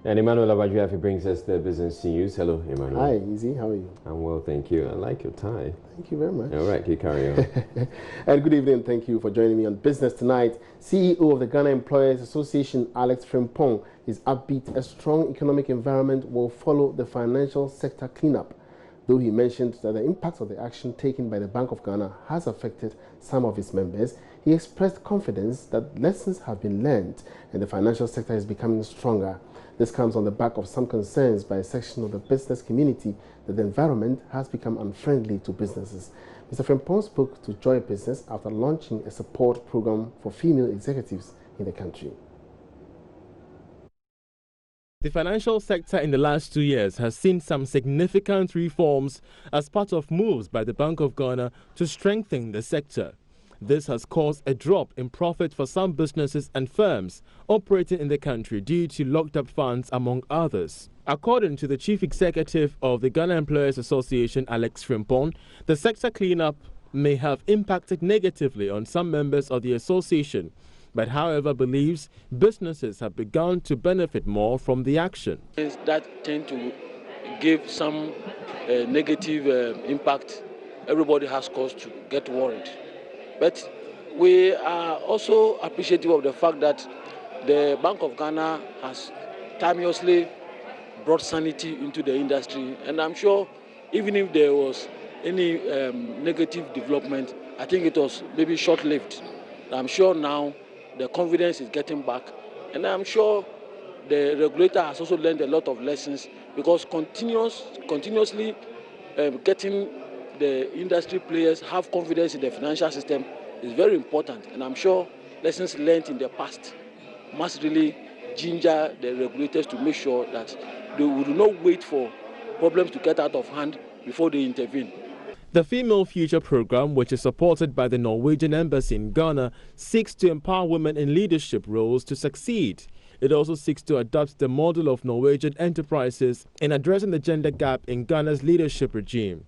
And Emmanuel Abajuafi brings us the business news. Hello, Emmanuel. Hi, Easy. How are you? I'm well, thank you. I like your tie. Thank you very much. All right, you carry on. And good evening. Thank you for joining me on Business Tonight. CEO of the Ghana Employers Association, Alex Frimpong, is upbeat a strong economic environment will follow the financial sector cleanup. Though he mentioned that the impact of the action taken by the Bank of Ghana has affected some of its members, he expressed confidence that lessons have been learned and the financial sector is becoming stronger. This comes on the back of some concerns by a section of the business community that the environment has become unfriendly to businesses. Mr. Frimpong spoke to Joy Business after launching a support program for female executives in the country. The financial sector in the last 2 years has seen some significant reforms as part of moves by the Bank of Ghana to strengthen the sector. This has caused a drop in profit for some businesses and firms operating in the country due to locked-up funds, among others. According to the Chief Executive of the Ghana Employers Association, Alex Frimpong, the sector cleanup may have impacted negatively on some members of the association, but however believes businesses have begun to benefit more from the action. That tend to give some negative impact. Everybody has cause to get worried. But we are also appreciative of the fact that the Bank of Ghana has timelessly brought sanity into the industry. And I'm sure even if there was any negative development, I think it was maybe short-lived. I'm sure now the confidence is getting back. And I'm sure the regulator has also learned a lot of lessons because continuously getting the industry players have confidence in the financial system is very important, and I'm sure lessons learned in the past must really ginger the regulators to make sure that they will not wait for problems to get out of hand before they intervene. The Female Future Program, which is supported by the Norwegian Embassy in Ghana, seeks to empower women in leadership roles to succeed. It also seeks to adopt the model of Norwegian enterprises in addressing the gender gap in Ghana's leadership regime.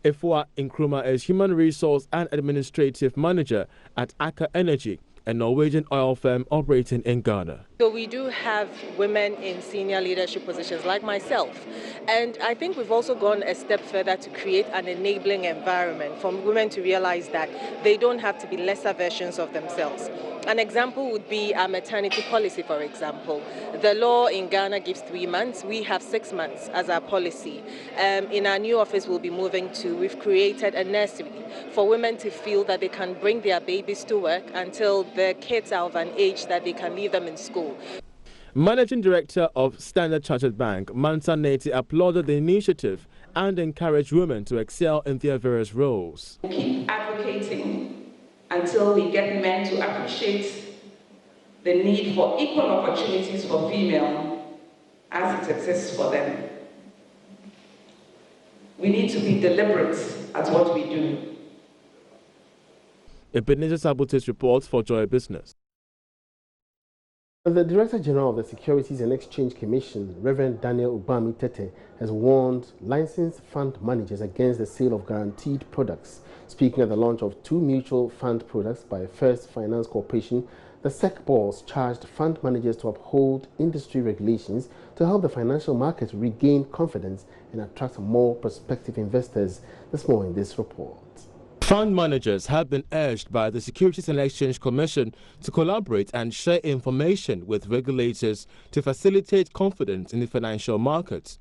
Ifua Nkrumah is Human Resource and Administrative Manager at Aker Energy, a Norwegian oil firm operating in Ghana. So we do have women in senior leadership positions like myself. And I think we've also gone a step further to create an enabling environment for women to realize that they don't have to be lesser versions of themselves. An example would be our maternity policy, for example. The law in Ghana gives 3 months. We have 6 months as our policy. In our new office we've created a nursery for women to feel that they can bring their babies to work until their kids are of an age that they can leave them in school. Managing Director of Standard Chartered Bank, Mansa Neti, applauded the initiative and encouraged women to excel in their various roles. Keep advocating until we get men to appreciate the need for equal opportunities for female as it exists for them. We need to be deliberate at what we do. Ebenezer Sabotis reports for Joy Business. The Director General of the Securities and Exchange Commission, Reverend Daniel Ubami Tete, has warned licensed fund managers against the sale of guaranteed products. Speaking at the launch of 2 mutual fund products by First Finance Corporation, the SEC boss charged fund managers to uphold industry regulations to help the financial market regain confidence and attract more prospective investors. There's more in this report. Fund managers have been urged by the Securities and Exchange Commission to collaborate and share information with regulators to facilitate confidence in the financial markets.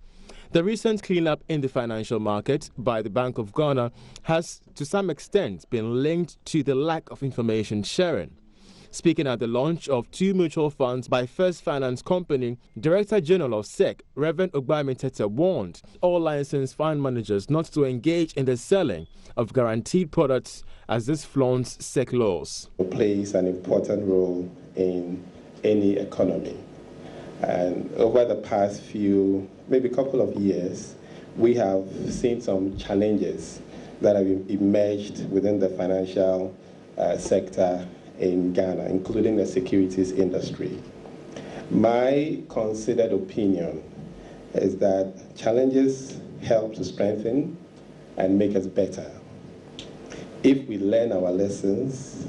The recent cleanup in the financial market by the Bank of Ghana has, to some extent, been linked to the lack of information sharing. Speaking at the launch of 2 mutual funds by First Finance Company, Director General of SEC, Reverend Ubami Tete, warned all licensed fund managers not to engage in the selling of guaranteed products as this flaunts SEC laws. It plays an important role in any economy. And over the past maybe couple of years, we have seen some challenges that have emerged within the financial sector in Ghana, including the securities industry. My considered opinion is that challenges help to strengthen and make us better. If we learn our lessons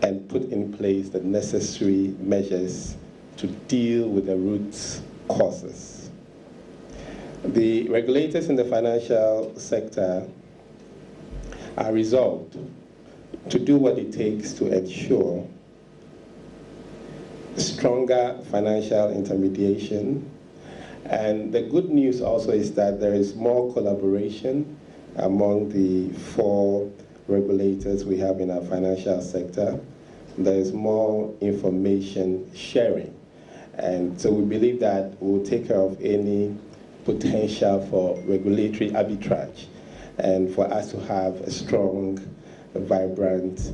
and put in place the necessary measures to deal with the roots causes. The regulators in the financial sector are resolved to do what it takes to ensure stronger financial intermediation. And the good news also is that there is more collaboration among the 4 regulators we have in our financial sector. There is more information sharing. And so we believe that we'll take care of any potential for regulatory arbitrage and for us to have a strong, vibrant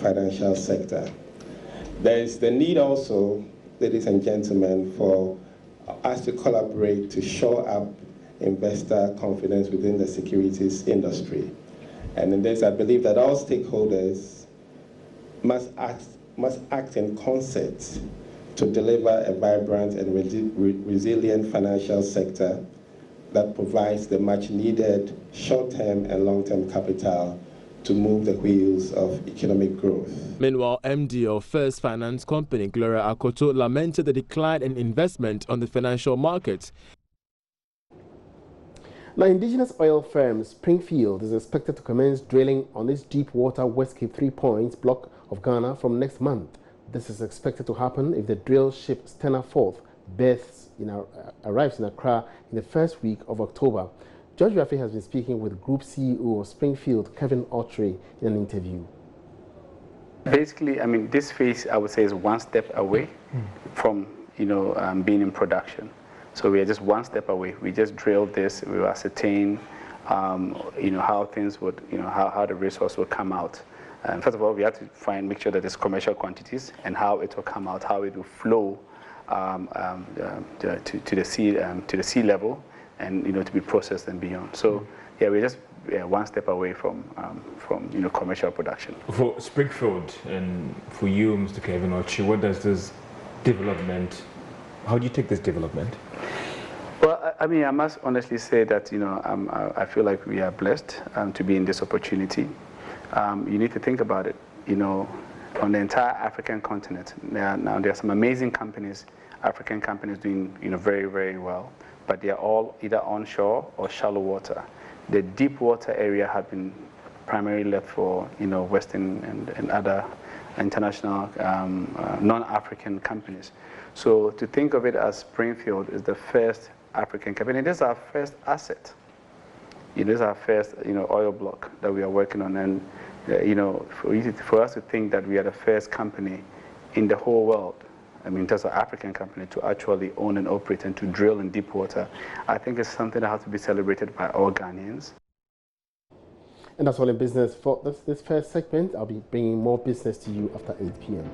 financial sector. There is the need also, ladies and gentlemen, for us to collaborate to shore up investor confidence within the securities industry. And in this, I believe that all stakeholders must act in concert to deliver a vibrant and resilient financial sector that provides the much needed short-term and long-term capital to move the wheels of economic growth. Meanwhile, MD of First Finance Company, Gloria Akoto, lamented the decline in investment on the financial market. Now, indigenous oil firm Springfield is expected to commence drilling on its deep water West Cape 3 Points block of Ghana from next month. This is expected to happen if the drill ship Stena Forth arrives in Accra in the first week of October. George Rafi has been speaking with Group CEO of Springfield, Kevin Autry, in an interview. Basically, I mean, this phase, I would say, is one step away from, being in production. So we are just one step away. We just drilled this. We will ascertain, how things would, how the resource will come out. First of all, we have to make sure that there's commercial quantities and how it will come out, how it will flow to the sea level, and to be processed and beyond. So yeah, we're just one step away from commercial production. For Springfield and for you, Mr. Kevin Autry, what does this development? How do you take this development? Well, I mean, I must honestly say that I feel like we are blessed to be in this opportunity. You need to think about it. On the entire African continent, now there are some amazing companies, African companies doing very, very well, but they are all either onshore or shallow water. The deep water area had been primarily left for Western and other international non-African companies. So to think of it as Springfield is the first African company, this is our first asset. This is our first oil block that we are working on, and for us to think that we are the first company in the whole world, I mean, in terms of African company, to actually own and operate and to drill in deep water, I think it's something that has to be celebrated by all Ghanaians. And that's all in business for this first segment. I'll be bringing more business to you after 8 p.m.